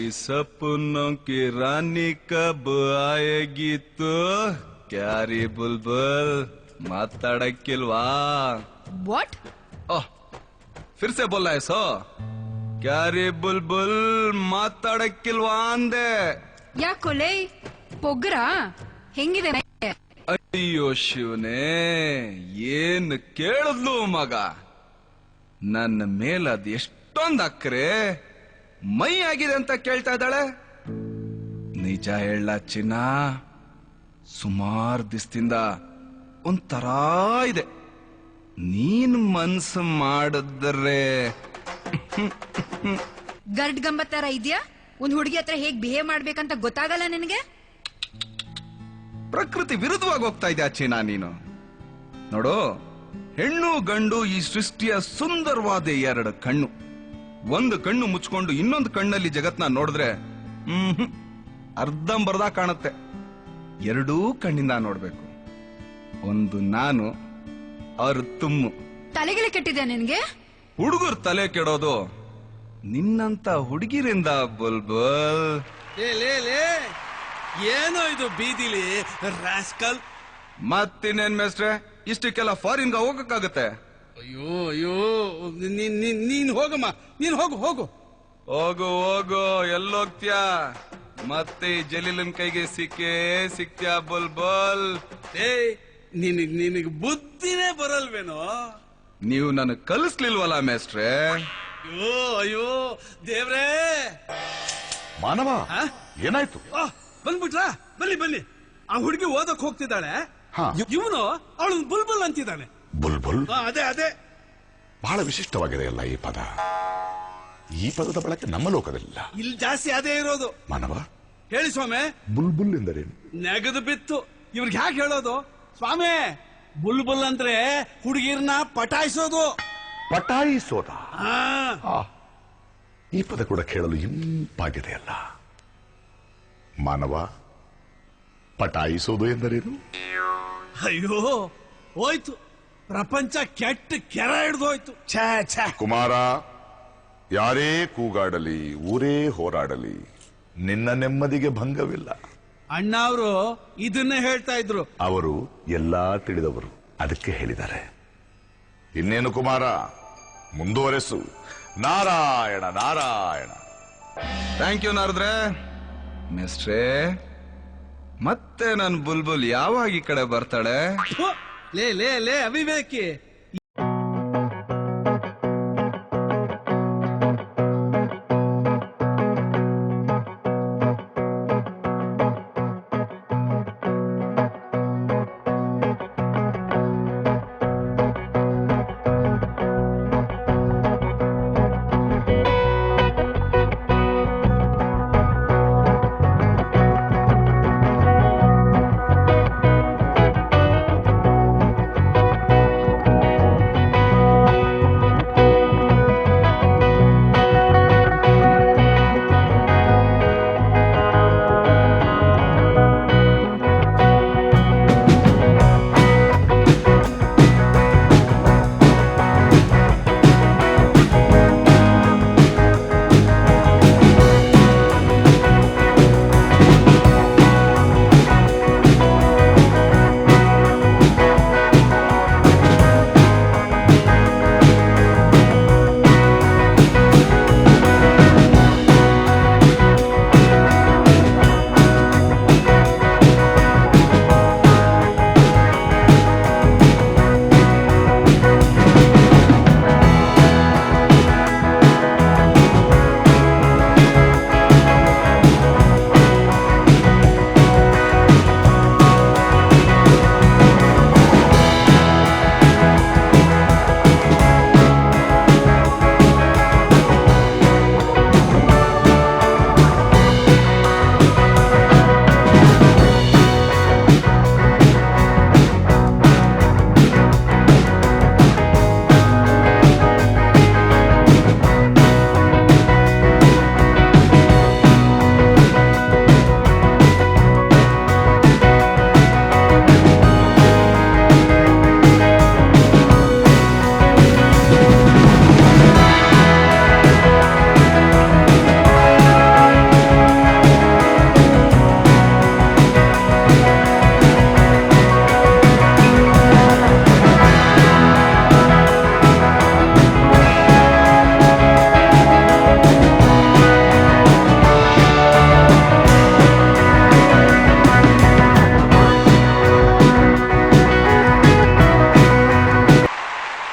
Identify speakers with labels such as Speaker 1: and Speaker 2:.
Speaker 1: सपनों की रानी कब आएगी तो क्यारी बुलबुल माताड़क्किल्वा
Speaker 2: What?
Speaker 1: ओह फिर से बोला है सो क्यारी बुलबुल माताड़क्किल्वा अंदे
Speaker 2: ಯಾಕೊಲೆ ಪೊಗ್ರ ಹೆಂಗಿದೆ
Speaker 1: ಅಯ್ಯೋ ಶಿವನೇ ಏನ್ ಕೇಳಿದ್ಲು ಮಗ ನನ್ನ ಮೇಲ ಅದ್ ಎಷ್ಟೊಂದ್ ಅಕ್ರೆ ಮೈ ಆಗಿದೆ ಅಂತ ಕೇಳ್ತಾ ಇದ್ದಾಳೆ ನಿಜ ಹೇಳ ಚಿನ್ನ ಸುಮಾರು ದಿವಸದಿಂದ ಒಂಥರ ಇದೆ ನೀನ್ ಮನ್ಸು ಮಾಡಿದ್ರೆ
Speaker 2: ಗರ್ಡ್ ಗಂಬ ತರ ಇದ್ಯಾ ಒಂದ್ ಹುಡುಗಿ ಹತ್ರ ಹೇಗ್ ಬಿಹೇವ್ ಮಾಡ್ಬೇಕಂತ ಗೊತ್ತಾಗಲ್ಲ ನಿನಗೆ
Speaker 1: ಪ್ರಕೃತಿ ವಿರುದ್ಧವಾಗಿ ಹೋಗ್ತಾ ಇದೆಯಾ ಚಿನ್ನ ನೀನು ನೋಡು ಹೆಣ್ಣು ಗಂಡು ಈ ಸೃಷ್ಟಿಯ ಸುಂದರವಾದ ಎರಡು ಕಣ್ಣು ಒಂದು ಕಣ್ಣು ಮುಚ್ಕೊಂಡು ಇನ್ನೊಂದು ಕಣ್ಣಲ್ಲಿ ಜಗತ್ನ ನೋಡಿದ್ರೆ ಅರ್ಧಂಬರ್ಧ ಕಾಣುತ್ತೆ ಎರಡೂ ಕಣ್ಣಿಂದ ನೋಡ್ಬೇಕು ಒಂದು ನಾನು ಅವ್ರ ತುಮ್ಮು
Speaker 2: ತಲೆಗಿಲೆ ಕೆಟ್ಟಿದೆ ನಿನ್ಗೆ
Speaker 1: ಹುಡುಗರು ತಲೆ ಕೆಡೋದು ನಿನ್ನಂತ ಹುಡುಗಿರಿಂದ ಬುಲ್ಬುಲ್
Speaker 3: ಏನೋ ಇದು ಬೀದಿಲಿ ರಾಸ್ಕಲ್
Speaker 1: ಮತ್ತಿನ್ನೇನ್ ಮೇಸ್ಟ್ರೆ ಇಷ್ಟಕ್ಕೆಲ್ಲ ಫಾರಿನ್ಗ ಹೋಗಕ್ಕಾಗತ್ತೆ
Speaker 3: ಅಯ್ಯೋ ಅಯ್ಯೋ ನೀನ್ ಹೋಗಮ್ಮ ನೀನ್ ಹೋಗು ಹೋಗು
Speaker 1: ಹೋಗು ಹೋಗು ಎಲ್ಲೋಗ್ತ್ಯಾ ಮತ್ತೆ ಜಲೀಲನ್ ಕೈಗೆ ಸಿಕ್ತ್ಯಾ ಬುಲ್ಬುಲ್
Speaker 3: ನಿನಗ್ ಬುದ್ಧಿನೇ ಬರಲ್ವೇನೋ
Speaker 1: ನೀವು ನನಗ್ ಕಲಿಸ್ಲಿಲ್ವಲ್ಲ ಮೇಸ್ಟ್ರೆ
Speaker 3: ಅಯ್ಯೋ ಅಯ್ಯೋ ದೇವ್ರೇ
Speaker 4: ಮಾನವ ಏನಾಯ್ತು
Speaker 3: ಬಂದ್ಬಿಟ್ರಾ ಬನ್ನಿ ಆ ಹುಡುಗಿ ಓದಕ್ ಹೋಗ್ತಿದ್ದಾಳೆ ಇವನು ಅವಳು ಬುಲ್ಬುಲ್ ಅಂತಿದ್ದಾನೆ
Speaker 4: ಬುಲ್ಬುಲ್
Speaker 3: ಅದೇ
Speaker 4: ಬಹಳ ವಿಶಿಷ್ಟವಾಗಿದೆ ಅಲ್ಲ ಈ ಪದ ಈ ಪದದ ಬಳಕೆ ನಮ್ಮ ಲೋಕದಲ್ಲಿಲ್ಲ
Speaker 3: ಇಲ್ಲಿ ಜಾಸ್ತಿ ಅದೇ ಇರೋದು
Speaker 4: ಮಾನವ
Speaker 3: ಹೇಳಿ ಸ್ವಾಮಿ
Speaker 4: ಬುಲ್ಬುಲ್ ಎಂದರೇನು
Speaker 3: ನೆಗದು ಬಿತ್ತು ಇವ್ರಿಗೆ ಯಾಕೆ ಹೇಳೋದು ಸ್ವಾಮಿ ಬುಲ್ಬುಲ್ ಅಂದ್ರೆ ಹುಡುಗಿರ್ನ ಪಟಾಯಿಸೋದು
Speaker 4: ಪಟಾಯಿಸೋದ ಈ ಪದ ಕೂಡ ಕೇಳಲು ಇಂಪಾಗಿದೆ ಅಲ್ಲ ಮಾನವ ಪಟಾಯಿಸೋದು ಎಂದರೇನು
Speaker 3: ಅಯ್ಯೋ ಹೋಯ್ತು ಪ್ರಪಂಚ ಕೆಟ್ಟ ಕೆರ ಹಿಡ್ದೋಯ್ತು ಛೇ
Speaker 4: ಕುಮಾರ ಯಾರೇ ಕೂಗಾಡಲಿ ಊರೇ ಹೋರಾಡಲಿ ನಿನ್ನ ನೆಮ್ಮದಿಗೆ ಭಂಗವಿಲ್ಲ
Speaker 3: ಅಣ್ಣ ಅವರು ಇದನ್ನೇ ಹೇಳ್ತಾ ಇದ್ರು
Speaker 4: ಅವರು ಎಲ್ಲಾ ತಿಳಿದವರು ಅದಕ್ಕೆ ಹೇಳಿದ್ದಾರೆ ಇನ್ನೇನು ಕುಮಾರ ಮುಂದುವರೆಸು ನಾರಾಯಣ ನಾರಾಯಣ
Speaker 1: ಥ್ಯಾಂಕ್ ಯು ನಾರದ್ರೆ ಮಿಸ್ಟ್ರೇ ಮತ್ತೆ ನನ್ ಬುಲ್ಬುಲ್ ಯಾವಾಗ ಈ ಕಡೆ ಬರ್ತಾಳೆ
Speaker 3: ಲೇ ಅವಿವೇಕಿ